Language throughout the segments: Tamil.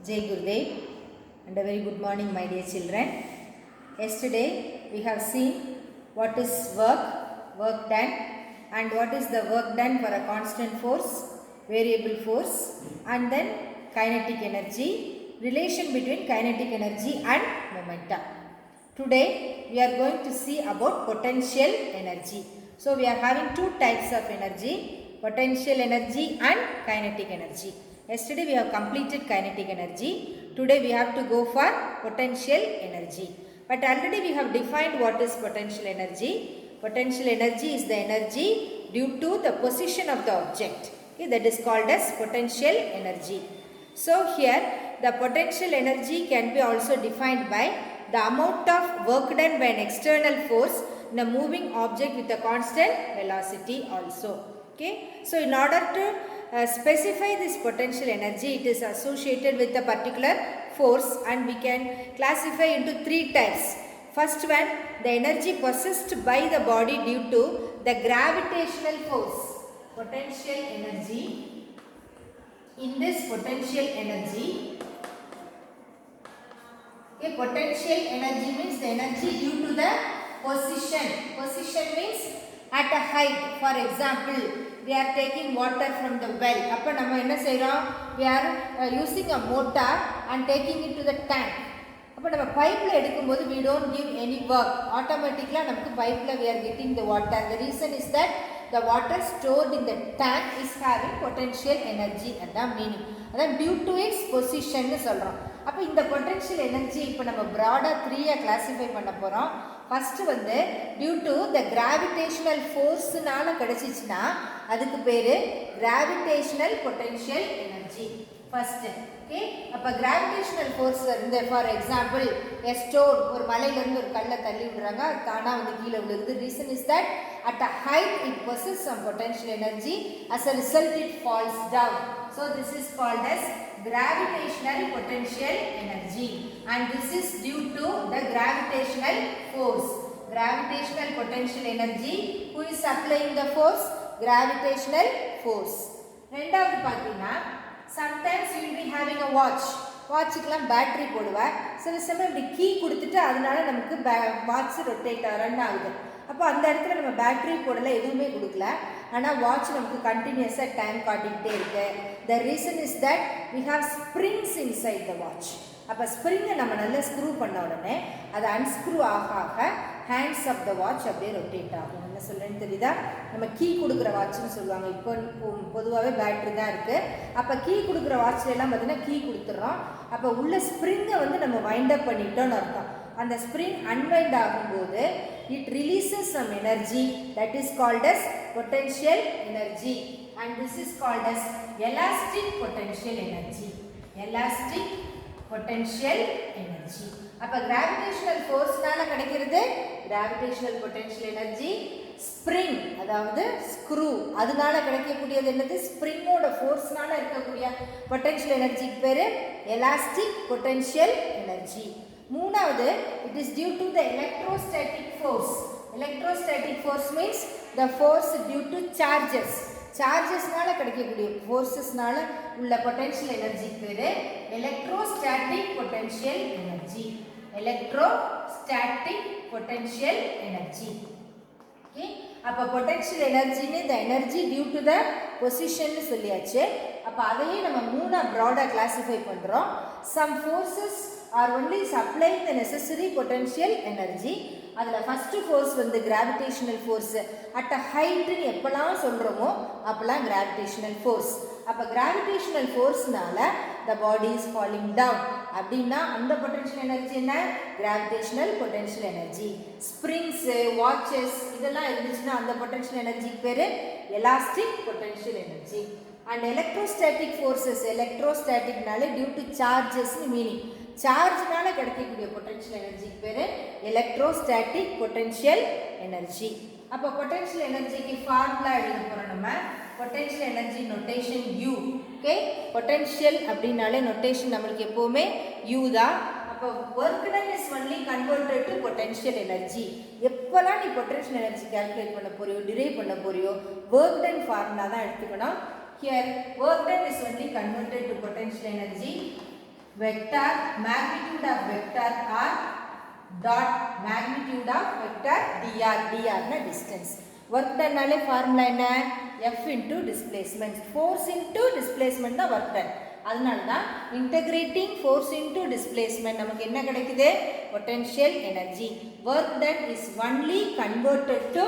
Jai Gurudev and a very good morning my dear children. Yesterday we have seen what is work done and what is the work done for a constant force, variable force and then kinetic energy, relation between kinetic energy and momentum. Today we are going to see about potential energy. So we are having two types of energy, potential energy and kinetic energy. Yesterday we have completed kinetic energy. Today we have to go for potential energy. But already we have defined what is potential energy. Potential energy is the energy due to the position of the object. Okay, that is called as potential energy. So here the potential energy can be also defined by the amount of work done by an external force in a moving object with a constant velocity also. Okay, so in order to specify this potential energy, it is associated with a particular force and we can classify into three types. First one, the energy possessed by the body due to the gravitational force. Potential energy. In this potential energy, okay, potential energy means the energy due to the position. Position means at a height. For example, we are taking water from the well. அப்போ நம்ம என்ன செய்கிறோம்? We are using a motor and taking it to the tank. அப்போ நம்ம பைப்பில் எடுக்கும்போது we don't give any work. Automatically நமக்கு பைப்பில் we are getting the water. The reason is that the water stored in the tank is having potential energy. அதான் meaning. அதான் due to its position னு சொல்கிறோம். அப்போ இந்த potential energy இப்போ நம்ம broad-ஆ 3-ஆ classify பண்ண போகிறோம். First வந்து due to the gravitational force-னால கிடைச்சிச்சுன்னா அதுக்கு பேரு gravitational potential energy. First, okay, அப்ப gravitational force இருந்து for example a stone ஒரு மலையில இருந்து ஒரு கல்லை தள்ளி விடுறாங்க, அது தானா வந்து கீழே விழுகுது. Reason is that at a height it possesses some potential energy, as a result it falls down. So this is called as gravitational potential energy and this is due to the gravitational force. Gravitational potential energy, who is applying the force? Gravitational force. ரெண்டாவது பார்த்தீங்கன்னா sometimes you will be having a watch. வாட்சுக்கெல்லாம் பேட்டரி போடுவேன். சில சமயம் இப்படி கீ கொடுத்துட்டு அதனால நமக்கு வாட்ச் ரொட்டேட் ரன் ஆகுது. அப்போ அந்த இடத்துல நம்ம பேட்டரி போடல, எதுவுமே கொடுக்கல, ஆனால் வாட்ச் நமக்கு கண்டினியூஸாக டைம் காட்டிக்கிட்டே இருக்கு. The reason is that we have springs inside the watch. அப்போ ஸ்ப்ரிங்கை நம்ம நல்லா ஸ்க்ரூ பண்ண உடனே அது அன்ஸ்க்ரூ ஆக ஆக ஹேண்ட்ஸ் ஆஃப் த வாட்ச் அப்படியே ரொட்டேட் ஆகும். என்ன சொல்கிறேன்னு தெரியுதா? நம்ம கீ கொடுக்குற வாட்ச்னு சொல்லுவாங்க. இப்போ பொதுவாகவே பேட்ரி தான் இருக்குது. அப்போ கீ கொடுக்குற வாட்ச்லாம் பார்த்தீங்கன்னா கீ கொடுத்துட்றோம். அப்போ உள்ள ஸ்ப்ரிங்கை வந்து நம்ம வைண்ட் அப் பண்ணிட்டோன்னு அர்த்தம். அந்த ஸ்ப்ரிங் அன்வைண்ட் ஆகும்போது it releases some energy that is called as potential energy and this is called as elastic potential energy. Elastic potential energy. அப்ப gravitational force-னால கிடைக்கிறது gravitational potential energy. ஸ்ப்ரிங் அதாவது ஸ்க்ரூ அதனால கிடைக்கக்கூடியது என்னது? ஸ்ப்ரிங்கோட ஃபோர்ஸ்னால இருக்கக்கூடிய பொட்டன்ஷியல் எனர்ஜிக்கு பேரு எலாஸ்டிக் பொட்டன்ஷியல் எனர்ஜி. மூணாவது, it is due to the electrostatic force. Electrostatic force means the force due to charges. சார்ஜஸ்னால கிடைக்கக்கூடிய ஃபோர்ஸஸ்னால உள்ள பொட்டன்ஷியல் எனர்ஜிக்கு பேரு electrostatic potential energy. Electrostatic potential energy. Okay, அப்போ பொட்டன்ஷியல் எனர்ஜின்னு இந்த எனர்ஜி டியூ டு த பொசிஷன்னு சொல்லியாச்சு. அப்போ அதையே நம்ம மூணாக ப்ராடாக கிளாஸிஃபை பண்ணுறோம். Some forces are only supplying the necessary potential energy. அதில் ஃபஸ்ட்டு ஃபோர்ஸ் வந்து கிராவிடேஷனல் ஃபோர்ஸு. அட் அ ஹைட்டுன்னு எப்போல்லாம் சொல்கிறோமோ அப்போல்லாம் கிராவிடேஷனல் ஃபோர்ஸ். அப்போ கிராவிடேஷனல் ஃபோர்ஸ்னால the body is falling down அப்படின்னா அந்த பொட்டன்ஷியல் எனர்ஜி என்ன? Gravitational potential energy. Springs, watches இதெல்லாம் இருந்துச்சுன்னா அந்த பொட்டன்ஷியல் எனர்ஜிக்கு பேர் elastic potential energy. And electrostatic forces, எலக்ட்ரோஸ்டாட்டிக்னாலே டியூ டு சார்ஜஸ்னு மீனிங். சார்ஜ்னால கிடைக்கக்கூடிய பொட்டன்ஷியல் எனர்ஜிக்கு பேர் எலக்ட்ரோஸ்டாட்டிக் பொட்டன்ஷியல் எனர்ஜி. அப்போ பொட்டன்ஷியல் எனர்ஜிக்கு ஃபார்முலா எழுத போகிறோம் நம்ம. Potential energy notation U. Okay, potential அப்படின்னாலே நொட்டேஷன் நம்மளுக்கு எப்போவுமே U தான். அப்போ work done is only converted to potential energy. எப்போல்லாம் நீ பொட்டன்ஷியல் எனர்ஜி கால்குலேட் பண்ண போறியோ, டிரைவ் பண்ண போறியோ, ஒர்க் டன் ஃபார்முலா தான் எடுத்துக்கணும். Here work done is only converted to potential energy. vector magnitude of vector or dot magnitude of vector dr. dr na distance. Work done நாலே formula என்ன? F into displacement. Force into displacement தான் work done. அதனால தான் integrating force into displacement நமக்கு என்ன கிடைக்குது? Potential energy. Work done is only converted to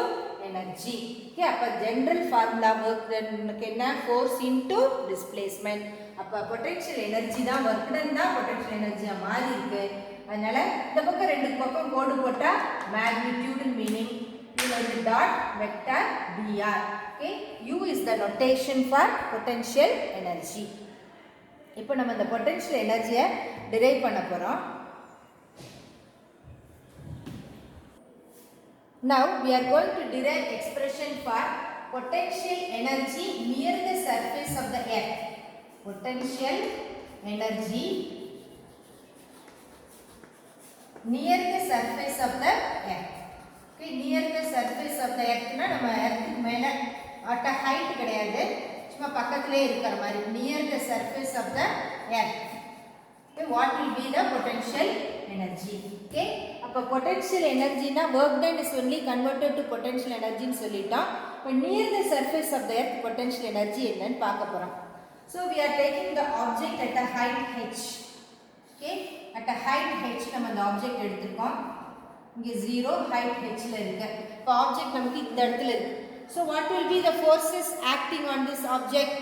energy. Okay, அப்ப general formula work done க்கு என்ன? Force into displacement. அப்ப potential energy தான் work done தான் potential energy மாறி இருக்கு. அதனால இந்த பக்கம் ரெண்டு பக்கம் கோடு போட்டா magnitude meaning இதுல வந்து dot vector dr. Okay, u is the notation for potential energy. இப்போ நம்ம இந்த potential energy derive பண்ண போறோம். Now we are going to derive expression for potential energy near the surface of the earth. Potential energy near the surface of the earth. Okay, near the surface of the earth na நம்ம earth மேல at a height கிடையாது, சும்மா பக்கத்திலே இருக்கிற மாதிரி near the surface of the earth. Okay, what will be the potential energy? Okay, அப்ப potential energy na work done is only converted to potential energy ன்னு சொல்லிட்டோம். இப்போ near the surface of the earth potential energy என்னன்னு பார்க்க போறோம். So we are taking the object at a height h. Okay, at a height h நம்ம அந்த object எடுத்துக்கோம். இங்க 0 height h ல இருக்கு. இப்போ object நமக்கு இந்த இடத்துல இருக்கு. So what will be the forces acting on this object?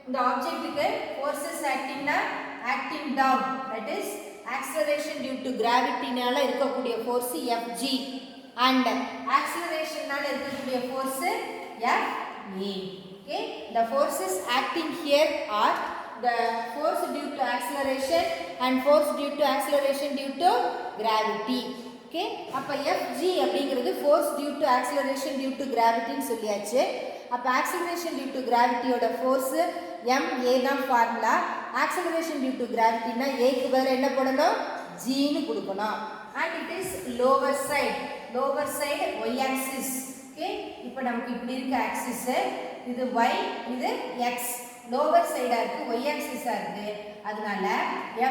இந்த object க்கு forces acting na acting down, that is acceleration due to gravity னால இருக்கக்கூடிய force Fg and acceleration னால இருக்கக்கூடிய force Fa. Okay, the forces acting here are the force due to acceleration and force due to acceleration due to gravity. Okay, அப்ப Fg அப்படிங்கிறது force due to acceleration due to gravity ன்னு சொல்லியாச்சு. அப்ப acceleration due to gravity ஓட force ma தான் formula. acceleration due to gravity னா a க்கு பதிலா என்ன போடணும்? g ன்னு கொடுக்கணும். and it is lower side y axis. Okay, இப்போ நமக்கு இப்படி இருக்க axis, இது y, இது x. lower side இருக்கு, y axis இருக்கு. அதனால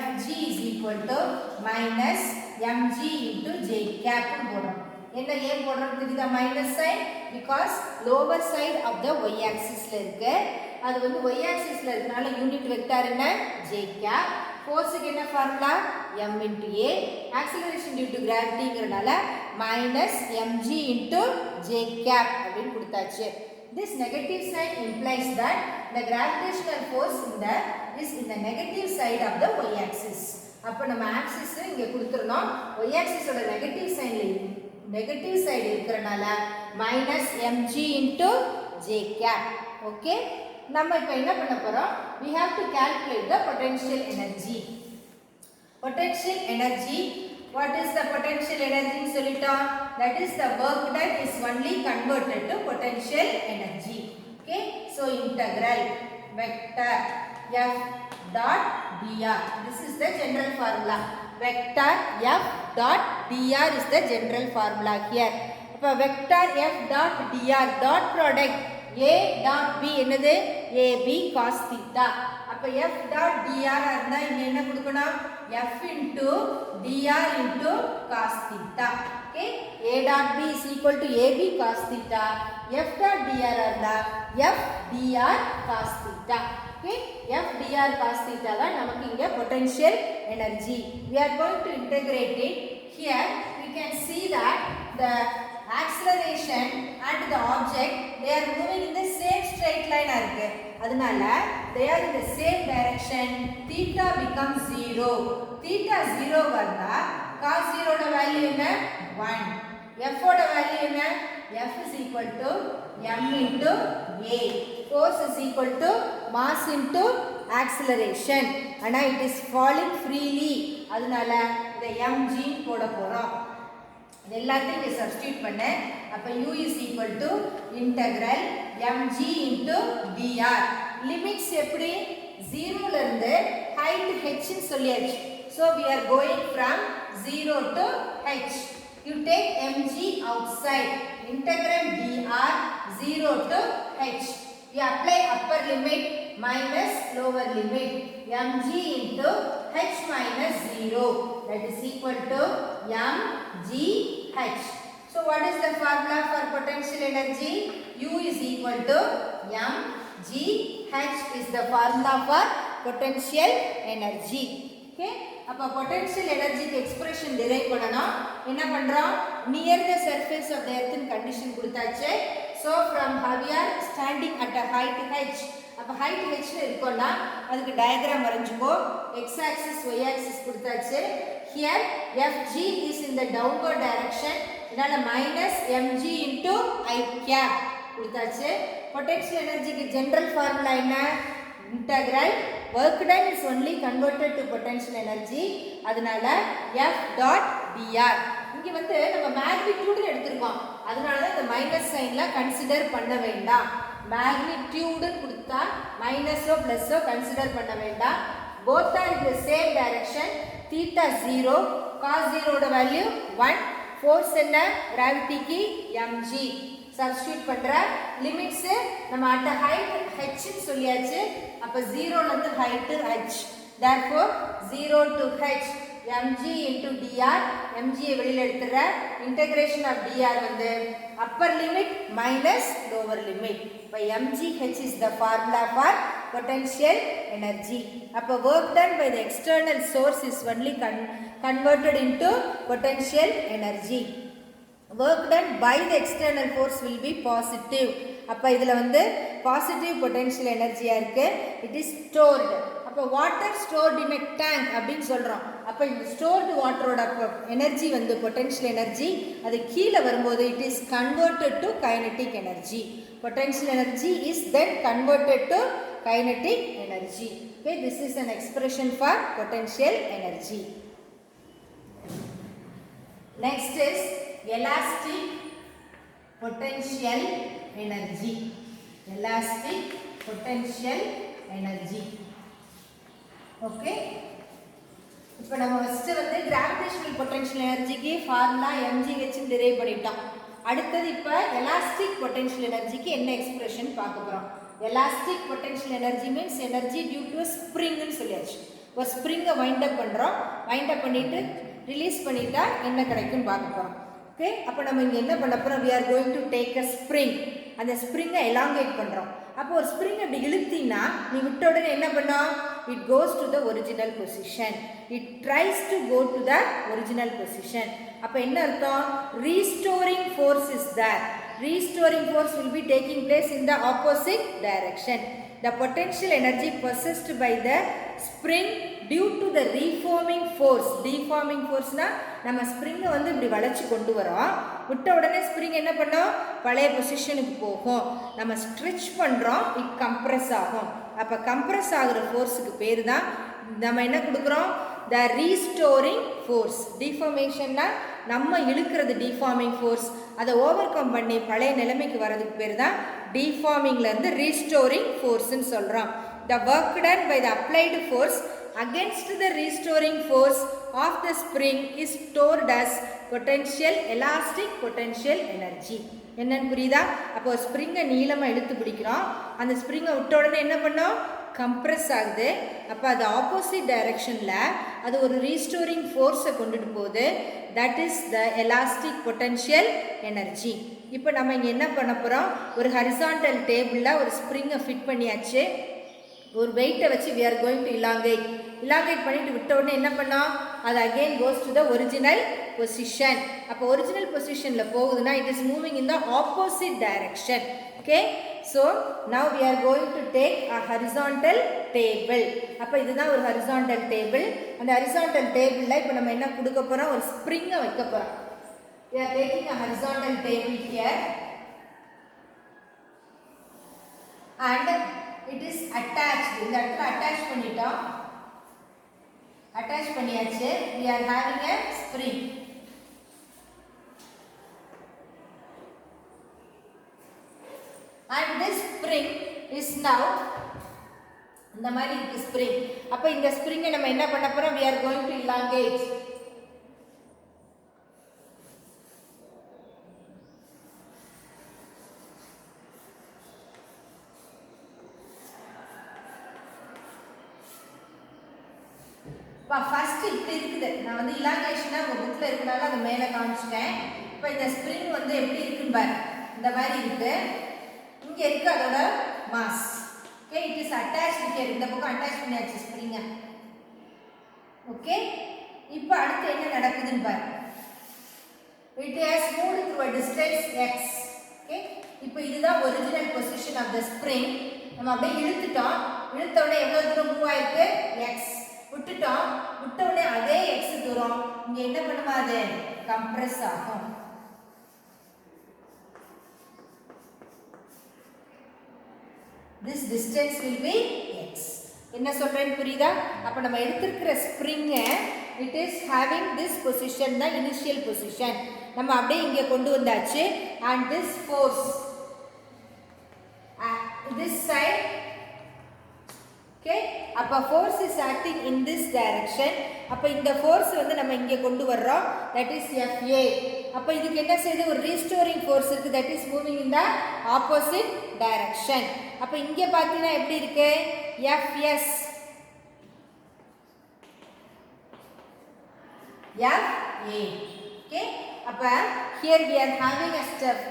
Fg is equal to minus mg into j cap ன்னு போடுறோம். என்ன ஏன் போடுறோம் தெரியுதா? minus sign because lower side of the y axis ல இருக்கு. அது வந்து y axis ல இருக்கனால யூனிட் வெக்டார் என்ன? j cap. ஃபோர்ஸ்க்கு என்ன formula? m into a. acceleration due to gravityங்கறனால minus mg into j cap அப்படினு கொடுத்தாச்சு. This negative sign implies that the gravitational force is in the negative side of the y axis. அப்ப நம்ம axis இங்க கொடுத்துறோம். y axis ஓட negative side இருக்கறனால minus mg into j cap. Okay, நம்ம இப்ப என்ன பண்ண போறோம்? We have to calculate the potential energy. Potential energy, what is the potential energy ன்னு சொல்லிட்டோம்? That is the work done is only converted to potential energy. Okay, so integral vector f dot dr, this is the general formula. Vector f dot dr is the general formula here. அப்ப vector f dot dr dot product a dot b என்னது? ab cos theta. அப்ப f dot dr இருந்தா இங்க என்ன கொடுக்கணும்? f into dr into cos theta. Okay, a dot b is equal to ab cos theta. f dot dr இருந்தா f dr cos theta. Okay, f dr cos theta தான் நமக்கு இங்க potential energy. We are going to integrate it. Here we can see that the acceleration and the object, they are moving in the same straight line இருக்கு. அதனால they are in the same direction. theta becomes 0. theta 0 வந்தா cos 0 ஓட வேல்யூ என்ன? 1. f ஓட வேல்யூ என்ன? f is equal to m into a. force is equal to mass into acceleration. ஆனா it is falling freely. அதனால இந்த mg போட போறோம். இது எல்லாத்தையும் இங்க சப்ஸ்டிட்யூட் பண்ண. அப்ப u is equal to integral mg into dr. Limits எப்படி? 0 ல இருந்து height h ன்னு சொல்லியாச்சு. So we are going from 0 to h. You take mg outside. Integral dr 0 to h. You apply upper limit minus lower limit. mg into H minus 0, that is equal to mgh. So what is the formula for potential energy? U is equal to mgh is the formula for potential energy. Okay, அப்ப potential energy expression derive பண்ணனும். என்ன பண்றோம்? Near the surface of the earth in condition கொடுத்தாச்சு. So from we are standing at a height h. அப்ப height h ல இருக்கோம்னா அதுக்கு diagram வரைஞ்சுக்கோ. X axis y axis கொடுத்தாச்சு. Here Fg is in the downward direction. இதனால -mg into I cap கொடுத்தாச்சு. Potential energy க்கு general formula என்ன? Integral work done is only converted to potential energy. அதனால F dot dr. இங்க வந்து நம்ம magnitude எடுத்துறோம். அதனால தான் இந்த மைனஸ் சைன்ல கன்சிடர் பண்ண வேண்டாம். magnitude கொடுத்தா மைனஸோ பிளஸோ கன்சிடர் பண்ண வேண்டாம். both are in the same direction. theta 0, cos 0 ஓட வேல்யூ 1. force என்ன? gravity க்கு mg. substitute பண்ற லிமிட்ஸ் நம்ம at height h ன்னு சொல்லியாச்சு. அப்ப 0 ல இருந்து height h. therefore 0 to h mg into dr. mg ஐ வெளியில எடுத்துற integration of dr வந்து upper limit minus lower limit. by mgh is the formula for potential energy. அப்ப work done by the external source is only converted into potential energy. work done by the external force will be positive. அப்ப இதுல வந்து positive potential energy இருக்கு. it is stored. அப்ப water stored in a tank அப்படினு சொல்றோம். அப்ப இந்த stored waterோட energy வந்து potential energy அது கீழ வரும்போது it is converted to kinetic energy. potential energy is then converted to kinetic energy. Okay, this is an expression for potential energy. next is elastic potential energy. elastic potential energy. okay, இப்போ நம்ம ஃபர்ஸ்ட் வந்து gravitational potential energy க்கு ஃபார்முலா mgh ன்னு டிரைவ் பண்ணிட்டோம். அடுத்து இப்போ elastic potential energy க்கு என்ன எக்ஸ்பிரஷன் பார்க்க போறோம். elastic potential energy means energy due to a spring ன்னு சொல்லியாச்சு. ஒரு ஸ்ப்ரிங்கை வைண்ட் அப் பண்றோம். வைண்ட் அப் பண்ணிட்டு ரிலீஸ் பண்ணிட்டா என்ன கிடைக்கும் பார்க்க போறோம். ஓகே, அப்ப நம்ம இங்க என்ன பண்ண போறோம்? we are going to take a spring. அந்த ஸ்ப்ரிங்கை elongate பண்றோம். அப்போ ஒரு ஸ்ப்ரிங் அப்படி இழுத்தீனா நீ விட்ட உடனே என்ன பண்ணும்? it goes to the original position. it tries to go to the original position. அப்ப என்ன அர்த்தம்? restoring force is there. restoring force will be taking place in the opposite direction. the potential energy possessed by the spring due to the reforming force. deforming force na நம்ம ஸ்ப்ரிங்கை வந்து இப்படி வளைச்சு கொண்டு வரோம். விட்ட உடனே ஸ்ப்ரிங் என்ன பண்ணும்? பழைய பொசிஷனுக்கு போகும். நம்ம ஸ்ட்ரெச் பண்றோம், it compress ஆகும். அப்ப கம்ப்ரஸ் ஆகுற ஃபோர்ஸுக்கு பேர் தான் நம்ம என்ன கொடுக்குறோம்? the restoring force. deformationனா நம்ம இழுக்கிறது deforming force. அதை ஓவர் கம் பண்ணி பழைய நிலைமைக்கு வரதுக்கு பேர் தான் deformingல இருந்து restoring force ன்னு சொல்றோம். the work done by the applied force against the restoring force of the spring is stored as potential elastic potential energy. என்னன்னு புரியுதா? அப்போ ஸ்ப்ரிங்கை நீளமா இழுத்து பிடிக்கிறோம். அந்த ஸ்ப்ரிங்கை விட்ட உடனே என்ன பண்ணோம்? கம்ப்ரஸ் ஆகுது. அப்போ அது ஆப்போசிட் டைரக்ஷன்ல அது ஒரு ரீஸ்டோரிங் ஃபோர்ஸை கொண்டுட்டு போகுது. That is the elastic potential energy. இப்போ நம்ம இங்கே என்ன பண்ண போகிறோம்? ஒரு ஹரிசாண்டல் டேபிளில் ஒரு ஸ்ப்ரிங்கை ஃபிட் பண்ணியாச்சு. ஒரு வெயிட்டை வச்சு we are going to elongate. elongate பண்ணிட்டு விட்ட உடனே என்ன பண்ணோம்? அது again goes to the original position. அப்போ ஒரிஜினல் பொசிஷனில் போகுதுன்னா it is moving in the opposite direction. okay, so now we are going to take a horizontal table. அப்போ இதுதான் ஒரு horizontal table. அந்த horizontal tableல இப்போ நம்ம என்ன கொடுக்க போகிறோம்? ஒரு ஸ்ப்ரிங்கை வைக்க போகிறோம். we are taking a horizontal table here and it is attached. இந்த இடத்துல attach பண்ணிட்டோம். attach பண்ணியாச்சு. we are having a spring. and this spring is now இந்த மாதிரி இருக்கு ஸ்ப்ரிங். அப்ப இந்த ஸ்ப்ரிங்கை நம்ம என்ன பண்ண போறோம்? we are going to elongate. இப்போ ஃபர்ஸ்ட் இப்படி இருக்குது. நான் வந்து இலாங்கேஷனா உங்க புக்ல இருக்கனால அதை மேலே காமிச்சிட்டேன். இப்போ இந்த ஸ்ப்ரிங் வந்து எப்படி இருக்குன்னு பாரு. இந்த மாதிரி இருக்கு. இங்க இருக்கு அதோட mass. Okay, it is attached here. இந்த பக்கம் அட்டாச் பண்ணியாச்சு ஸ்ப்ரிங்க. ஓகே, இப்போ அடுத்து என்ன நடக்குதுன்னு பாரு. It has moved through a distance x. Okay, இப்போ இதுதான் original position of the spring. நம்ம அப்படியே இழுத்துட்டோம். இழுத்த உடனே எவ்வளவு தூரம் மூவ் ஆயிருக்கு? x. விட்டுட்டோம். விட்ட உடனே அதே x தூரம் இங்க என்ன பண்ணுமா? அது கம்ப்ரஸ் ஆகும். This distance will be x. என்ன சொல்றேன்னு புரியுதா? அப்ப நம்ம எடுத்துக்கிற spring it is having this position, the initial position. நம்ம அப்படியே இங்க கொண்டு வந்தாச்சு. And this force this side. Okay, அப்ப force is acting in this direction. அப்ப இந்த force வந்து நம்ம இங்க கொண்டு வர்றோம். That is Fa. அப்ப இதுக்கு என்ன செய்யுது? ஒரு restoring force இருக்கு. That is moving in the opposite direction. அப்ப இங்க பாத்தீங்கன்னா எப்படி இருக்கு? Fs. Fa. Okay, அப்ப here we are having a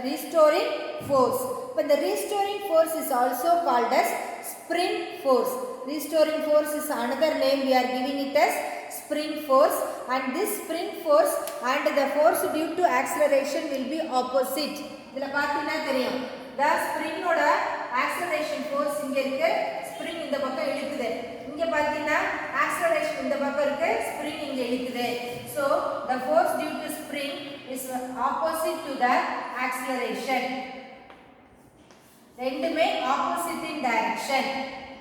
restoring force. But the restoring force is also called as spring force. Restoring force is another name. We are giving it as spring force, and this spring force and the force due to acceleration will be opposite. இதல பாத்தீங்கன்னா தெரியும். The spring ஓட acceleration force இங்க இருக்கு. spring இந்த பக்கம் இழுக்குது. இங்க பாத்தீங்கன்னா acceleration இந்த பக்கம் இருக்கு. spring இங்க இழுக்குது. So the force due to spring is opposite to the acceleration. ரெண்டுமே opposite in direction.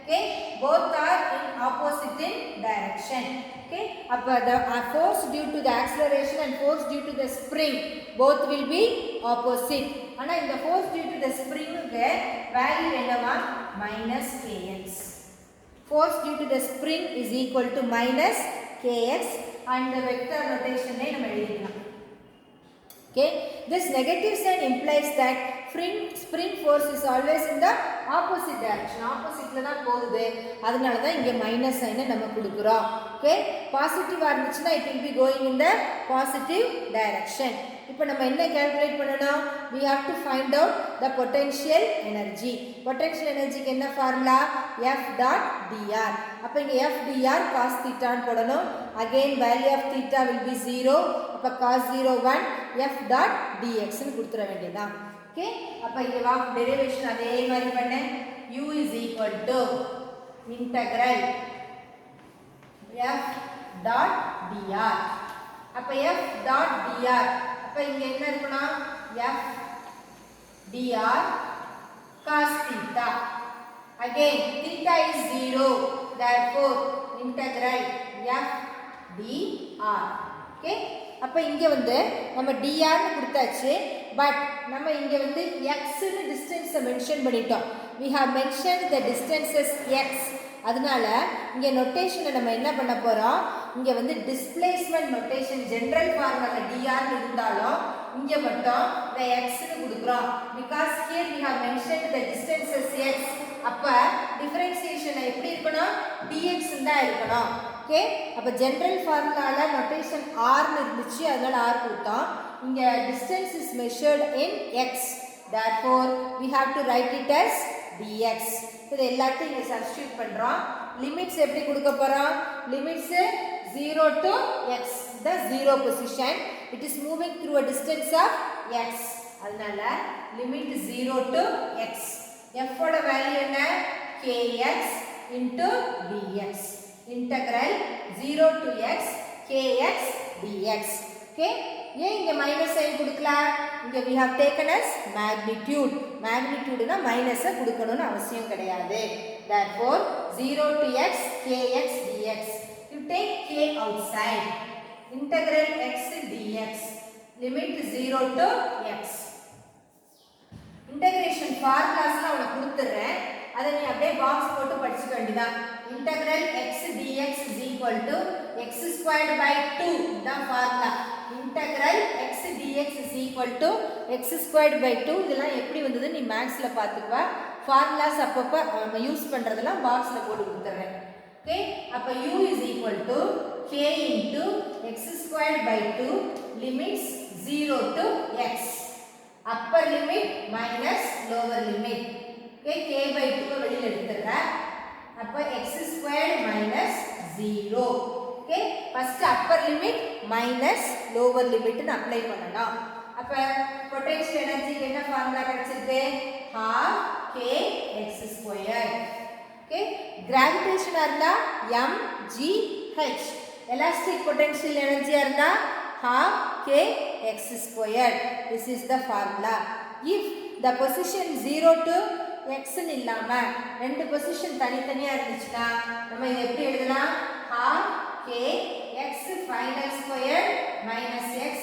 Okay, both are in opposite in direction. Okay, அப்ப the force due to the acceleration and force due to the spring both will be opposite. ஆனா இந்த force due to the spring க்கு வேல்யூ என்னவா? -kx. Force due to the spring is equal to -kx, and the vector notation ஐ நம்ம எழுதிக்கலாம். Okay, this negative sign implies that spring force is always in the opposite direction. Opposite la தான் போகுது. அதனால தான் இங்க மைனஸ் சைனை நம்ம கொடுக்கிறோம். Okay, பாசிட்டிவா இருந்துச்சுன்னா it will be going in the positive direction. இப்போ நம்ம என்ன கால்குலேட் பண்ணனும்? We have to find out the potential energy. Potential energy க்கு என்ன ஃபார்முலா? F dot dr. அப்ப இங்க F dr cos theta ன்னு போடணும். Again value of theta will be 0. அப்ப cos 0 1 F dot dx ன்னு கொடுத்துற வேண்டியதுதான். Okay, அப்ப இங்க வா டெரிவேஷன் அதே மாதிரி பண்ணு. U is equal to integral F dot dr. அப்ப F dot dr அப்ப இங்க என்ன இருக்கணும்? F dr cos theta. Again theta is 0, therefore integral F dr. Okay, அப்ப இங்க வந்து நம்ம dr ன்னு கொடுத்தாச்சு. பட் நம்ம இங்க வந்து x ன்னு டிஸ்டன்ஸ் மென்ஷன் பண்ணிட்டோம். we have mentioned the distances x. அதனால இங்க நோட்டேஷனை நம்ம என்ன பண்ண போறோம்? இங்க வந்து displacement notation general formula dr இருந்தாலும் இங்க மட்டும் the x ன்னு கொடுக்கிறோம். because here we have mentioned the distances x. அப்ப டிஃபரன்ஷியேஷன் எப்படி இருக்கணும்? dx தான் இருக்கணும். ஓகே, அப்ப ஜெனரல் ஃபார்முலால நோட்டேஷன் r ன்னு இருந்துச்சு. அதனால r கொடுத்தோம். இங்க distance is measured in x. therefore we have to write it as dx. இது எல்லாத்தையும் இங்க சப்ஸ்டிட்யூட் பண்றோம். லிமிட்ஸ் எப்படி கொடுக்க போறோம்? Limits 0 to x, the 0 position. it is moving through a distance of x. அதனால limit 0 to x. f ஓட வேல்யூ என்ன? kx into dx. integral 0 to x kx dx. okay, ஏன் இங்க மைனஸ் சைன் கொடுக்கலாம்? இங்க we have taken as magnitude. magnitudeனா மைனஸை கொடுக்கணும்னு அவசியம் கிடையாது. therefore 0 to x kx dx. you take k outside. integral x dx. limit 0 to x. Integration ஃபார்முலாஸ்லாம் உனக்கு கொடுத்துறேன். அதை நீ அப்படியே பாக்ஸ் போட்டு படிச்சுக்க வேண்டியதான். integral x dx is equal to x squared by 2. இதான் formula. integral x dx is equal to x squared by 2. இதெல்லாம் எப்படி வந்தது நீ மேக்ஸ்ல பாத்துக்குவா. ஃபார்முலாஸ் அப்பப்ப நம்ம யூஸ் பண்றதெல்லாம் பாக்ஸ்ல போட்டு கொடுத்துறேன். ஓகே, அப்ப u is equal to k into x squared by 2 limits 0 to x. Upper limit minus lower limit. Okay, k by 2 வெளியில எடுத்துறேன். அப்ப x squared minus 0. Okay, first upper limit minus lower limit னு அப்ளை பண்ணலாம். அப்ப potential energy என்ன ஃபார்முலா கிடைச்சிருக்கு? half k x squared. Okay, gravitation இருந்தா mg h. Elastic potential energy இருந்தா half k x squared. This is the formula. If the position 0 to x ன்னு இல்லாம ரெண்டு பொசிஷன் தனித்தனியா இருந்துச்சுனா நம்ம இத எப்படி எழுதலாம்? half k x final squared minus x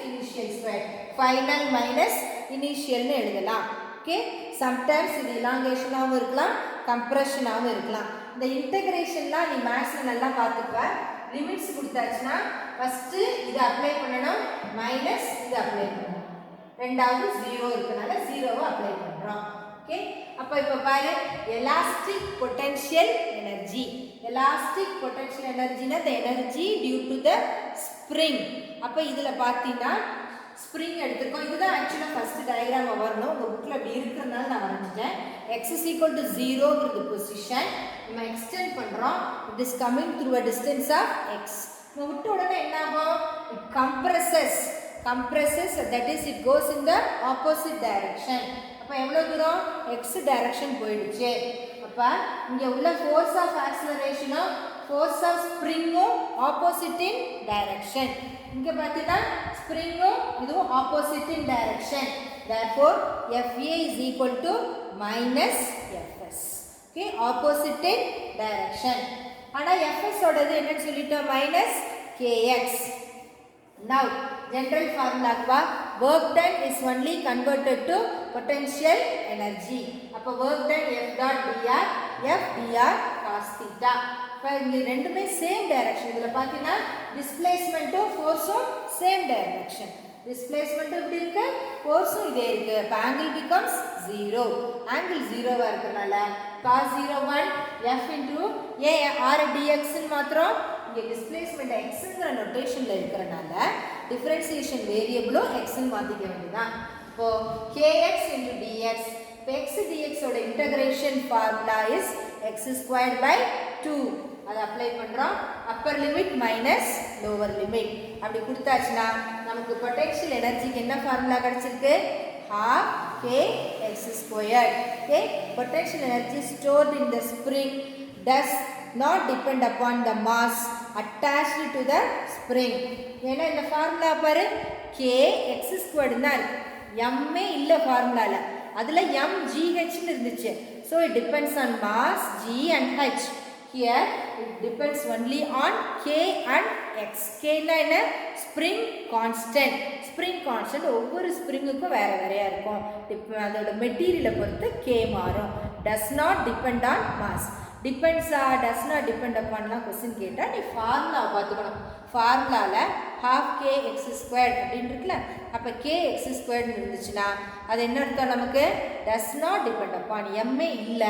initial squared. Final minus initial னு எழுதலாம். Okay, sometimes இது elongation ஆவும் இருக்கலாம், compression ஆவும் இருக்கலாம். இந்த இன்டகிரேஷன்லாம் நீ மேத்ஸ்ல நல்லா பார்த்துப்ப. லிமிட்ஸ் கொடுத்தாச்சுனா ஃபர்ஸ்ட் இது அப்ளை பண்ணனும், மைனஸ் இது அப்ளை பண்ணனும். ரெண்டாவது 0 இருக்கனால 0வை அப்ளை பண்றோம். ஓகே, அப்ப இப்ப பாரு elastic potential energy. Elastic potential energy னா the energy due to the spring. அப்ப இதுல பாத்தீங்கன்னா ஸ்ப்ரிங் எடுத்துக்கோ. இதுதான் ஆக்சுவலா ஃபர்ஸ்ட் டயகிராம் வரணும். உங்க புக்ல அப்படி இருக்கிறதுனால நான் வரைஞ்சிட்டேன். x is equal to 0 ங்கிறது பொசிஷன். நம்ம எக்ஸ்டெண்ட் பண்றோம். it is coming through a distance of x. நம்ம விட்ட உடனே என்ன ஆகும்? it compresses, that is it goes in the opposite direction. அப்ப எவ்வளவு தூரம்? x டைரக்ஷன் போயிடுச்சு. அப்ப இங்க உள்ள ஃபோர்ஸ் ஆஃப் ஆக்ஸலரேஷனும் ஃபோர்ஸ் ஆஃப் ஸ்ப்ரிங்கும் ஆப்போசிட் இன் டைரக்ஷன். இங்க பார்த்தீங்கன்னா ஸ்ப்ரிங்கும் இதுவும் opposite in direction. therefore fa is equal to minus fs. okay, opposite in direction. ஆனா fs ஓடது என்னன்னு சொல்லிட்டோம்? minus kx. now general formula kwa work done is only converted to potential energy. அப்ப work done f dot dr f dr cos theta. அப்ப இங்க ரெண்டுமே சேம் டைரக்ஷன். இதுல பாத்தீங்கன்னா டிஸ்பிளேஸ்மென்ட்டும் ஃபோர்ஸும் சேம் டைரக்ஷன். டிஸ்பிளேஸ்மென்ட் எப்படி இருக்கு? ஃபோர்ஸும் இதே இருக்கு. அப்ப ஆங்கிள் becomes 0. ஆங்கிள் 0வா இருக்கனால cos 01 f into a r dx ன்னு மாத்திரம் இங்க டிஸ்பிளேஸ்மென்ட் x ங்கற நோட்டேஷன்ல இருக்கறனால டிஃபரன்ஷியேஷன் வேரியபிளும் x ன்னு மாத்திக்க வேண்டியதான். இப்போ kx into dx. இப்போ x dx ஓட integration formula is x squared by 2. அதை அப்ளை பண்றோம். Upper limit minus lower limit அப்படி கொடுத்தாச்சுனா நமக்கு பொட்டன்ஷியல் எனர்ஜிக்கு என்ன ஃபார்முலா கிடைச்சிருக்கு? half k x squared. okay, potential energy stored in the spring does not depend upon the mass attached to the spring. ஏன்னா இந்த ஃபார்முலா பாரு k x squared னா இருக்கு. m இல்ல ஃபார்முலால. அதுல m g h ன்னு இருந்துச்சு. so it depends on mass g and h. here it depends only on k and x. k னா என்ன? spring constant. spring constant ஒவ்வொரு ஸ்ப்ரிங்குக்கும் வேற வேறையா இருக்கும். அதோட மெட்டீரியலை பொறுத்து k மாறும். does not depend on mass. depends does not depend upon லாம் क्वेश्चन கேட்டா நீ ஃபார்முலா பார்த்துக்கணும். ஃபார்முலால half k x squared அப்படினு இருக்குல. அப்ப k x squared இருந்துச்சுனா அது என்ன அர்த்தம் நமக்கு? does not depend upon m இல்ல.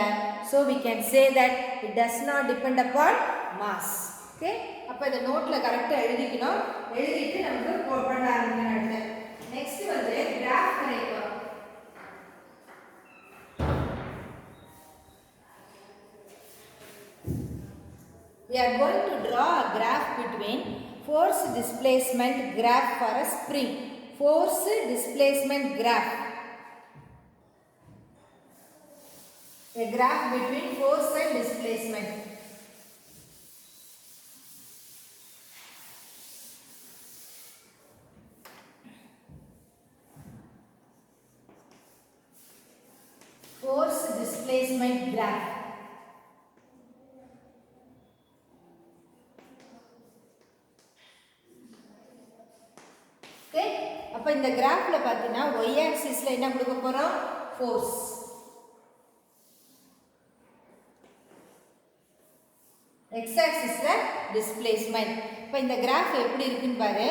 so we can say that it does not depend upon mass. okay, அப்ப இந்த நோட்ல கரெக்ட்டா எழுதிக்கணும். எழுதிட்டு நமக்கு பண்ண ஆரம்பிக்கணும். அடுத்து நெக்ஸ்ட் வந்து கிராஃப் வரையணும். We are going to draw a graph between force displacement graph for a spring. Force displacement graph. A graph between force and displacement. Force displacement graph. அப்ப இந்த கிராஃப்ல பாத்தீங்கன்னா y ஆக்சிஸ்ல என்ன கொடுக்க போறோம்? ஃபோர்ஸ். x ஆக்சிஸ்ல டிஸ்பிளேஸ்மென்ட். இப்ப இந்த கிராஃப் எப்படி இருக்குன்னு பாரு.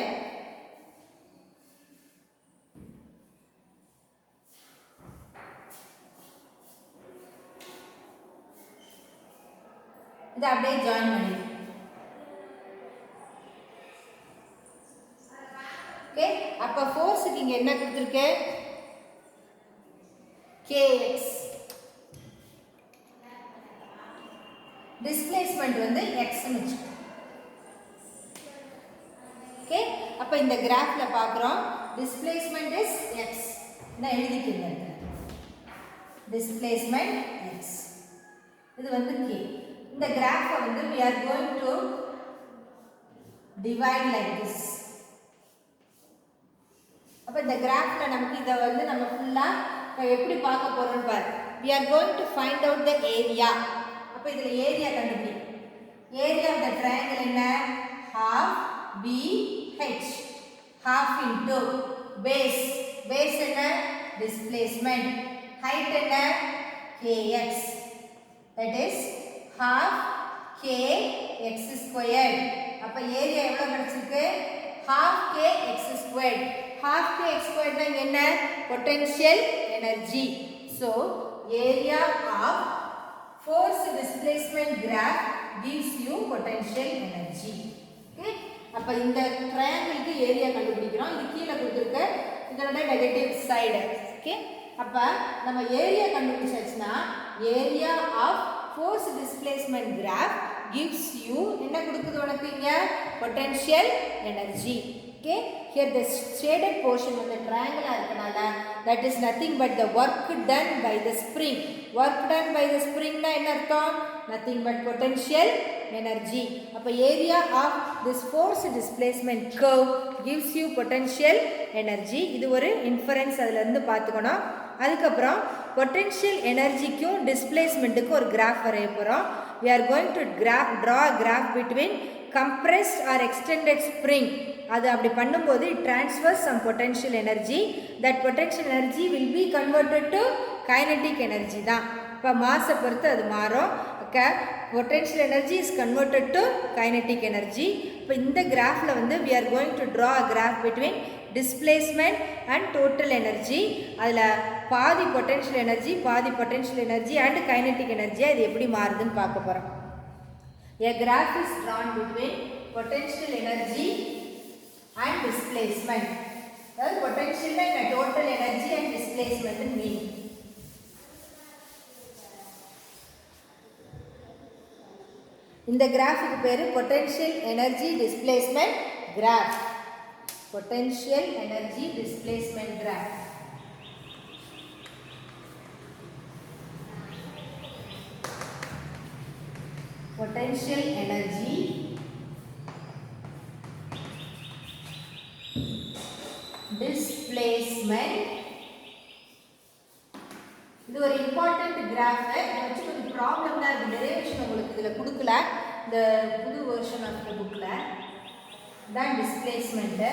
இத அப்படியே ஜாயின் பண்ணி இங்க என்ன கொடுத்திருக்கு kx டிஸ்பிளேஸ்மென்ட் வந்து x ன்னு வெச்சுக்கோ ஓகே அப்ப இந்த கிராஃப்ல பார்க்கறோம் டிஸ்பிளேஸ்மென்ட் இஸ் x நான் எழுதிக்கிறேன் டிஸ்பிளேஸ்மென்ட் x இது வந்து k இந்த கிராஃபை வந்து we are going to divide like this அப்ப இந்த கிராஃப்ல நமக்கு இத வந்து நம்ம ஃபுல்லா எப்படி பார்க்க போறோம்னு பாரு we are going to find out the area அப்ப இதுல ஏரியா கண்டுபிடி ஏரியா of the triangle என்ன half bh half into base என்ன displacement height என்ன kx that is half kx squared அப்ப ஏரியா எவ்வளவு கிடைச்சிருக்கு half kx squared half kx squared னா என்ன potential energy so area of force displacement graph gives you potential energy okay அப்ப இந்த ட்ரையாங்கிளுக்கு ஏரியா கண்டுபிடிக்கிறோம் இது கீழ கொடுத்திருக்க இதோட நெகட்டிவ் சைடு ஓகே அப்ப நம்ம ஏரியா கண்டுபிடிச்சாச்சுனா area of force displacement graph gives you என்ன கொடுக்குது உனக்கு இங்க potential energy okay here the shaded portion of the triangle இருக்கனால that is nothing but the work done by the spring னா என்ன அர்த்தம் nothing but potential energy அப்ப area of this force displacement curve gives you potential energy இது ஒரு inference அதுல இருந்து பாத்துக்கணும் அதுக்கு அப்புறம் potential energyக்கும் displacementக்கும் ஒரு graph வரைய போறோம் we are going to draw a graph between compressed or extended spring அது அப்படி பண்ணும்போது it transfers some potential energy that potential energy will be converted to kinetic energy தான் இப்ப மாஸ் பொறுத்து அது மாறும் potential energy is converted to kinetic energy இப்ப இந்த கிராஃப்ல வந்து we are going to draw a graph between displacement and total energy அதுல பாதி potential energy and kinetic energy அது எப்படி மாறுதுன்னு பார்க்க போறோம் a graph is drawn between potential energy and displacement அதாவது potential னா total energy and displacement ன்னு mean இந்த கிராஃப்க்கு பேரு potential energy displacement graph potential energy displacement graph potential energy displacement இது ஒரு இம்பார்ட்டன்ட் கிராஃப் இத வச்சு கொஞ்சம் ப்ராப்ளம் தான் இருக்கு டெரிவேஷன் உங்களுக்கு இதுல கொடுக்கல இந்த புது வெர்ஷன் ஆஃப் தி புக்ல தான் டிஸ்பிளேஸ்மென்ட்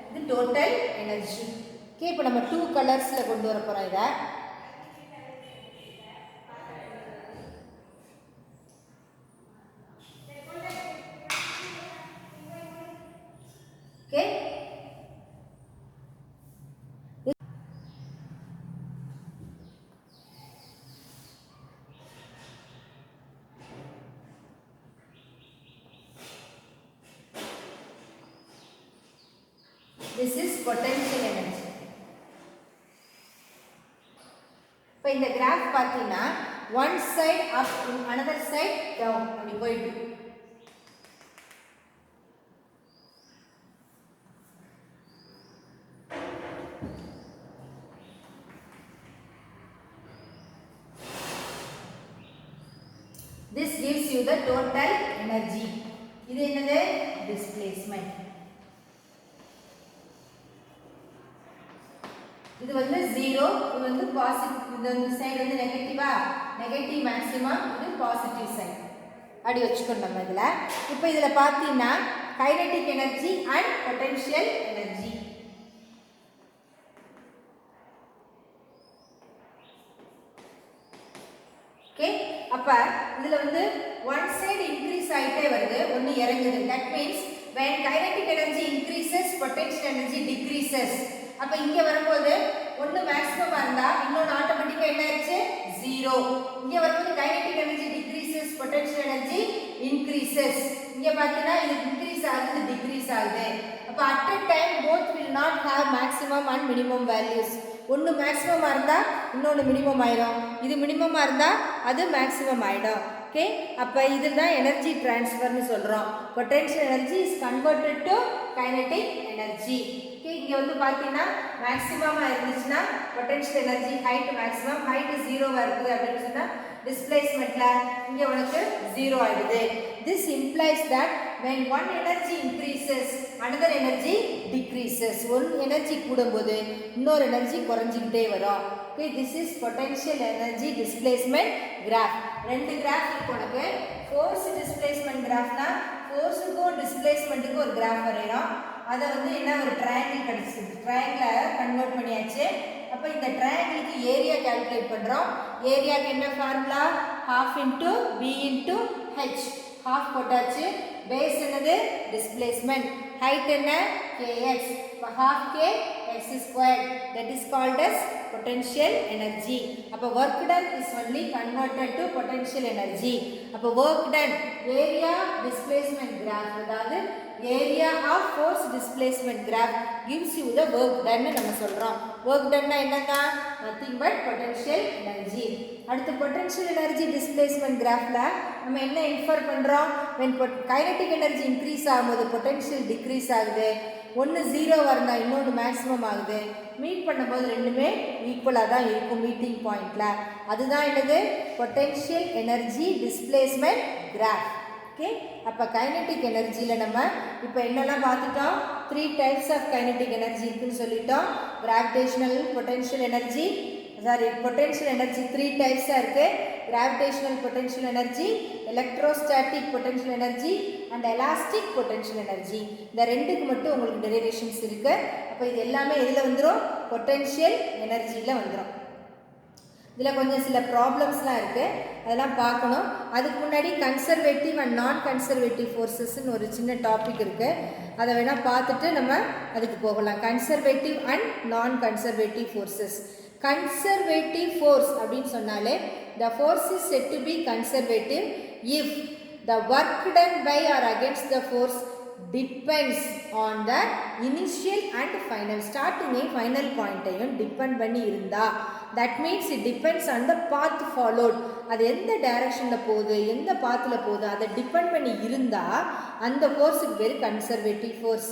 இது டோட்டல் எனர்ஜி ஓகே இப்போ நம்ம 2 கலர்ஸ்ல கொண்டு வர போறோம் இத okay This is potential energy. இப்போ இந்த கிராஃப் பார்த்தீங்கன்னா one side up another side down அப்படி போயிட்டு This gives you the total energy. இது என்னது displacement. இது வந்து 0 இது வந்து பாசிட்டிவ் இந்த சைடு வந்து நெகட்டிவா நெகட்டிவ் மேக்ஸிமம் இது பாசிட்டிவ் சைடு அப்படி வெச்சுக்கணும் நம்ம இதுல இப்போ இதுல பாத்தீங்கன்னா kinetic energy and potential energy okay அப்ப இதுல வந்து one side increase ஆயிட்டே வருது ஒன்னு இறங்குது that means when kinetic energy increases potential energy decreases அப்ப இங்க வரும்போது ஒன்னு மேக்ஸிமமா இருந்தா இன்னொரு ஆட்டோமேட்டிக்கா என்ன ஆச்சு 0 இங்க வரும்போது kinetic energy decreases potential energy increases இங்க பாத்தீங்கன்னா இது increase ஆகுது decrease ஆகுது அப்ப அப்போ at a time both will not have maximum and minimum values. ஒன்று மேக்ஸிமமாக இருந்தால் இன்னொன்று மினிமம் ஆயிடும், இது மினிமமாக இருந்தால் அது மேக்ஸிமம் ஆகிடும். ஓகே, அப்போ இதுதான் எனர்ஜி டிரான்ஸ்ஃபர்னு சொல்கிறோம். Potential energy is converted to kinetic energy. Okay, இங்கே வந்து பார்த்தீங்கன்னா மேக்ஸிமமாக இருந்துச்சுன்னா potential energy height maximum, height 0வாக இருக்குது அப்படின்னு சொன்னால் டிஸ்பிளேஸ்மெண்ட்டில் இங்கே உனக்கு 0 ஆகிடுது. This implies that when one energy increases, another energy decreases. one energy கூடும்போது இன்னொரு எனர்ஜி குறைஞ்சிக்கிட்டே வரும். Okay, this is potential energy displacement graph. ரெண்டு கிராஃப் இருக்கு உனக்கு. ஃபோர்ஸ் டிஸ்பிளேஸ்மெண்ட் கிராஃப்னா ஃபோர்ஸுக்கும் டிஸ்பிளேஸ்மெண்ட்டுக்கும் ஒரு கிராஃப் வரைகிறோம். அதை வந்து என்ன ஒரு ட்ரையாங்கிள் கிடச்சிது, ட்ரையாங்கிளை கன்வெர்ட் பண்ணியாச்சு. அப்போ இந்த ட்ரையாங்கிளுக்கு ஏரியா கால்குலேட் பண்ணுறோம். ஏரியாவுக்கு என்ன formula? half into b into h. half போட்டாச்சு. பேஸ் என்னது? டிஸ்பிளேஸ்மெண்ட். ஹைட் என்ன? kx. இப்போ half k x squared, that is called as potential energy. அப்போ work done is only converted to potential energy. அப்போ work done area displacement graph, அதாவது area of force displacement graph gives you the work done நம்ம சொல்கிறோம். work done என்னங்க? nothing but potential energy. அடுத்து potential energy displacement graphல நம்ம என்ன இன்ஃபர் பண்ணுறோம்? when kinetic energy increase ஆகும்போது potential decrease ஆகுது. ஒன்று 0 இருந்தால் இன்னொன்று மேக்ஸிமம் ஆகுது. மீட் பண்ணும்போது ரெண்டுமே ஈக்குவலாக தான் இருக்கும் மீட்டிங் பாயிண்டில். அதுதான் என்னது? Potential energy displacement graph. Okay, அப்போ கைனடிக் எனர்ஜியில் நம்ம இப்போ என்னெல்லாம் பார்த்துட்டோம்? 3 டைப்ஸ் ஆஃப் கைனடிக் எனர்ஜி இருக்குதுன்னு சொல்லிட்டோம். Gravitational potential energy, potential energy 3 டைப்ஸாக இருக்குது. Gravitational potential energy, electrostatic potential energy and elastic potential energy. இந்த ரெண்டுக்கு மட்டும் உங்களுக்கு டெரிவேஷன்ஸ் இருக்குது. அப்போ இது எல்லாமே எதில் வந்துடும்? பொட்டென்ஷியல் எனர்ஜியில் வந்துடும். இதில் கொஞ்சம் சில ப்ராப்ளம்ஸ்லாம் இருக்குது, அதெல்லாம் பார்க்கணும். அதுக்கு முன்னாடி கன்சர்வேட்டிவ் அண்ட் நான் கன்சர்வேட்டிவ் ஃபோர்ஸஸ்ன்னு ஒரு சின்ன டாபிக் இருக்குது. அதை வேணால் பார்த்துட்டு நம்ம அதுக்கு போகலாம். Conservative and non conservative forces. Conservative force அப்படின்னு சொன்னாலே the force is said to be conservative if the work done by or against the force depends on the initial and final, starting and final point ஐயும் டிபெண்ட் பண்ணி இருந்தா, that means it depends on the path followed. அது எந்த டைரக்ஷனில் போகுது, எந்த பாத்தில் போகுது, அதை டிபெண்ட் பண்ணி இருந்தால் அந்த ஃபோர்ஸுக்கு பேர் conservative force.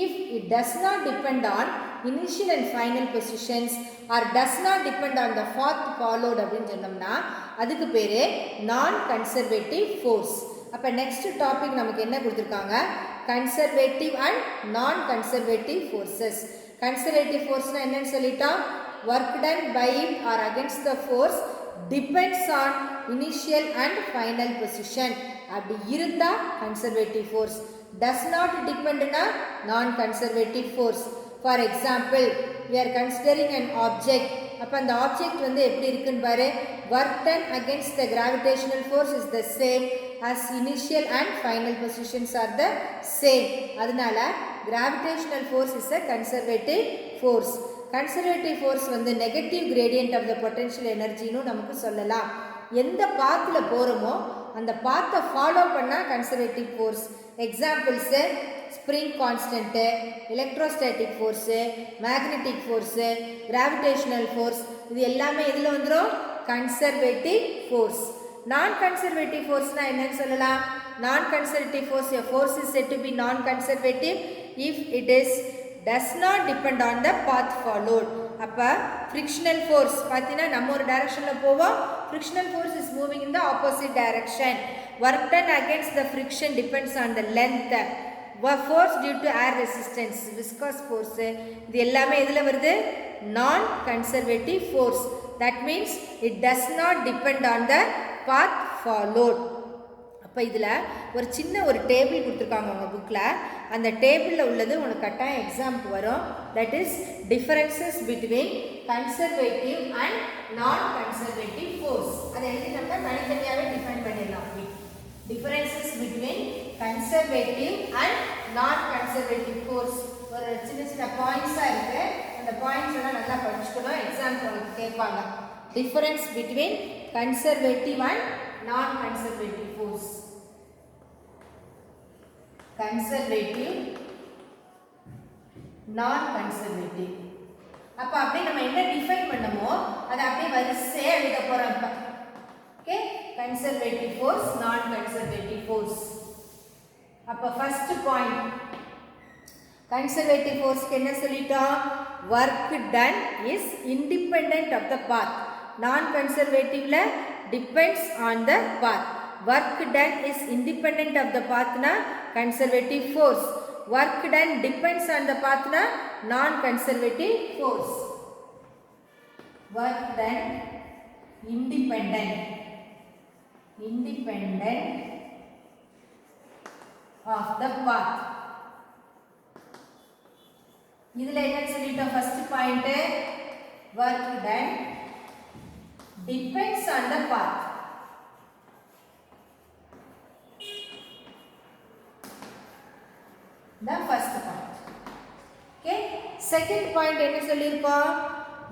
if it does not depend on initial and final positions or does not depend on the path followed அப்படின்னு சொன்னோம்னா அதுக்கு பேர் நான் கன்சர்வேட்டிவ் ஃபோர்ஸ். அப்போ நெக்ஸ்ட் டாபிக் நமக்கு என்ன கொடுத்துருக்காங்க? Conservative and non conservative forces. Conservative ஃபோர்ஸ்னால் என்னன்னு சொல்லிட்டோம்? Work done by or against the force depends on initial and final position. அப்படி இருந்தால் conservative force. does not depend on non-conservative force. For example, we are considering an object. அப்போ அந்த ஆப்ஜெக்ட் வந்து எப்படி இருக்குன்னு பாரு. work done against the gravitational force is the same as initial and final positions are the same. அதனால gravitational force is a conservative force. conservative force வந்து negative gradient of the potential energy னு நமக்கு சொல்லலாம். எந்த பாத்தில் போகிறோமோ அந்த பாத்தை ஃபாலோ பண்ணால் conservative force. Examples spring constant, electrostatic force, magnetic force, gravitational force, இது எல்லாமே இதில் வந்துடும் கன்சர்வேட்டிவ் ஃபோர்ஸ். நான் கன்சர்வேட்டிவ் ஃபோர்ஸ்னால் என்னன்னு சொல்லலாம்? நான் conservative force, a force is said to be non-conservative if it does not depend on the path followed. அப்போ ஃப்ரிக்ஷனல் ஃபோர்ஸ் பார்த்தீங்கன்னா நம்ம ஒரு டைரக்ஷனில் போவோம், frictional force is moving in the opposite direction. Work done against the friction depends on the length. Force due to air resistance, viscous force, இது எல்லாமே இதில் வருது non conservative force. That means it does not depend on the path followed. அப்போ இதில் ஒரு சின்ன ஒரு டேபிள் கொடுத்துருக்காங்க உங்கள் புக்கில். அந்த டேபிளில் உள்ளது உனக்கு கட்டாயம் எக்ஸாமுக்கு வரும். That is differences between conservative and non conservative force. அதை எழுதி நம்ம தனித்தனியாகவே டிஃபைன் பண்ணிடலாம். Differences between conservative and non conservative force ஒரு சின்ன சின்ன பாயிண்ட்ஸாக இருக்குது. அந்த பாயிண்ட்ஸ் எல்லாம் நல்லா படிச்சுக்கணும், எக்ஸாமுக்கு உங்களுக்கு கேட்பாங்க. Difference between conservative and non-conservative force. Conservative நான் கன்சர்வேட்டிவ். அப்ப அப்படியே நம்ம என்ன டிஃபைன் பண்ணமோ அதை அப்படியே வரிசையா எழுத போறோம் இப்ப. ஓகே, கன்சர்வேட்டிவ் ஃபோர்ஸ், நான் கன்சர்வேட்டிவ் ஃபோர்ஸ். அப்ப ஃபர்ஸ்ட் பாயிண்ட், கன்சர்வேட்டிவ் ஃபோர்ஸ்க்கு என்ன சொல்லிட்டோம்? work done is independent of the path. நான் கன்சர்வேட்டிவ்ல depends on the path. work done is independent of the path na conservative force. work done depends on the path na non conservative force. work done independent of the path. இதுல என்ன சொல்லிட்டோம்? first point, work done depends on the path. the first point. Okay, second point என்ன சொல்லிருக்கோம்?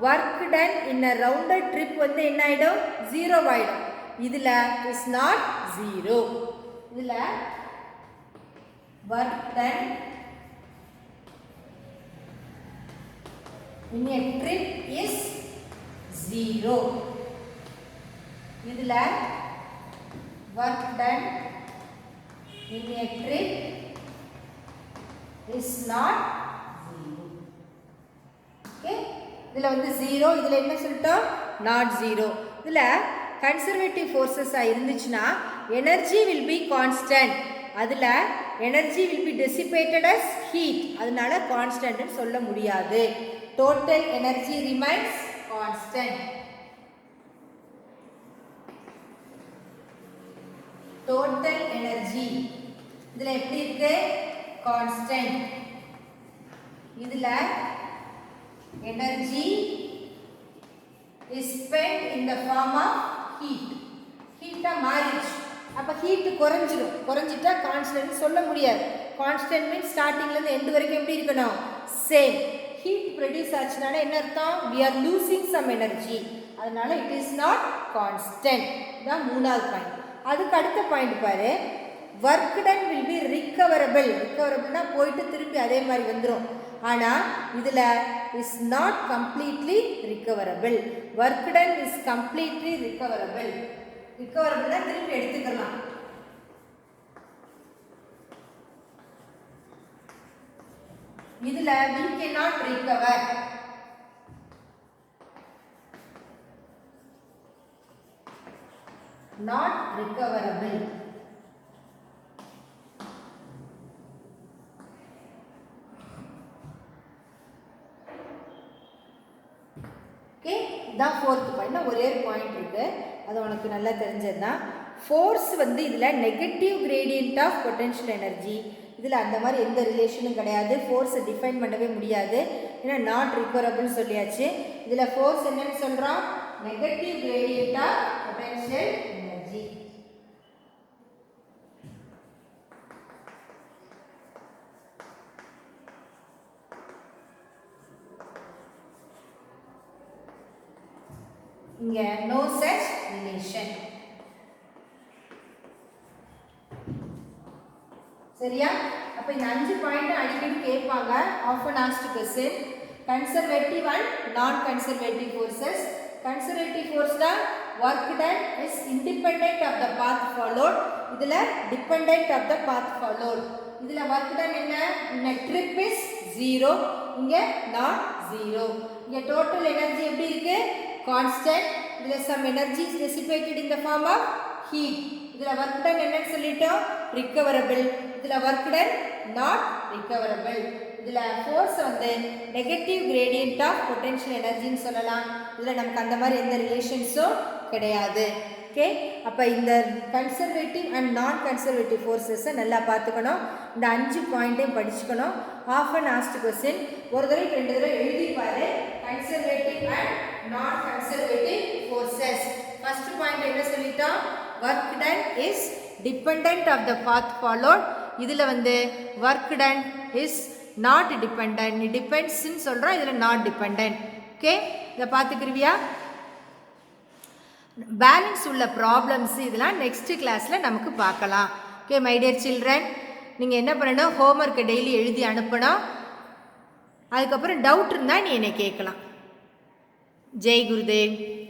work done in a rounded trip வந்து என்ன ஆயிடும்? 0 ஆயிடும். இதுல is not 0. இதுல work done in a trip is 0. இதுல work done in a trip is not 0. okay, இதுல வந்து 0, இதுல என்ன சொல்லிட்டோம்? not 0. இதுல conservative forces இருந்துச்சுனா energy will be constant. அதுல energy will be dissipated as heat. அதனால constant ன்னு சொல்ல முடியாது. total energy remains constant. total energy இதுல எப்படி இருக்கு? constant. இதுல energy is spent in the form of heat. heat மாறிச்சு. அப்ப heat குறைஞ்சிட்டா constant சொல்ல முடியாது. constant means startingல இருந்து end வரைக்கும் எப்படி இருக்கணும்? same. heat produce ஆச்சுனால என்ன அர்த்தம்? we are losing some energy. அதனால it is not constant. இதான் மூணாவது பாயிண்ட். அதுக்கு அடுத்த பாயிண்ட் பாரு, work done will be recoverable. recoverableனா போயிட்டு திருப்பி அதே மாதிரி வந்துரும். ஆனா இதுல is not completely recoverable. work done is completely recoverable. recoverableனா திருப்பி எடுத்துக்கலாம். இதுல we cannot recover. not recoverable. Okay, இதான் ஃபோர்த் பாயிண்ட். ஒரே பாயிண்ட் இருக்கு, அது உனக்கு நல்லா தெரிஞ்சதுதான். ஃபோர்ஸ் வந்து இதில் negative gradient of potential energy. இதில் அந்த மாதிரி எந்த ரிலேஷனும் கிடையாது. ஃபோர்ஸை டிஃபைன் பண்ணவே முடியாது, ஏன்னா நாட் ரிகவரபிள்னு சொல்லியாச்சு. இதில் ஃபோர்ஸ் என்னன்னு சொல்கிறோம்? Negative gradient of potential energy. இங்க no such relation. சரியா? அப்ப இந்த 5 பாயிண்ட் அடிக்கடி கேட்பாங்க, often asked question. conservative and non conservative forces. conservative force னா work done is independent of the path followed. இதுல dependent of the path followed. இதுல work done என்ன? in a trip is 0, இங்க not 0. இங்க total energy எப்படி இருக்கு? constant. இதுல some energy is dissipated in the form of heat. இதுல work done என்னன்னு சொல்லிட்டோம்? recoverable. இதுல work done not recoverable. இதுல force வந்து negative gradient of potential energy ன்னு சொல்லலாம். இதுல நமக்கு அந்த மாதிரி எந்த ரிலேஷன்ஸும் கிடையாது. ஓகே, அப்ப இந்த கன்சர்வேட்டிவ் அண்ட் நான் கன்சர்வேட்டிவ் ஃபோர்ஸஸை நல்லா பார்த்துக்கணும். இந்த 5 பாயிண்ட்டையும் படிச்சுக்கணும். ஆஃபன் ஆஸ்ட் கொஸ்டின் ஒரு தடவை 2 தடவை எழுதி பாரு. Conservative and non conservative forces. First point என்ன சொல்லிட்டோம்? work done is dependent of the path followed. இதில் வந்து work done is not dependent. depends ன்னு சொல்கிறோம், இதில் not dependent. ஓகே, இதை பார்த்துக்கிருவியா? பேலன்ஸ் உள்ள ப்ராப்ளம்ஸ் இதெல்லாம் நெக்ஸ்ட் கிளாஸில் நமக்கு பார்க்கலாம். ஓகே மை டியர் சில்ட்ரன், நீங்கள் என்ன பண்ணணும்? ஹோம்ஒர்க்கை டெய்லி எழுதி அனுப்பணும். அதுக்கப்புறம் டவுட் இருந்தால் நீ என்னை கேட்கலாம். ஜெய் குருதேவ்.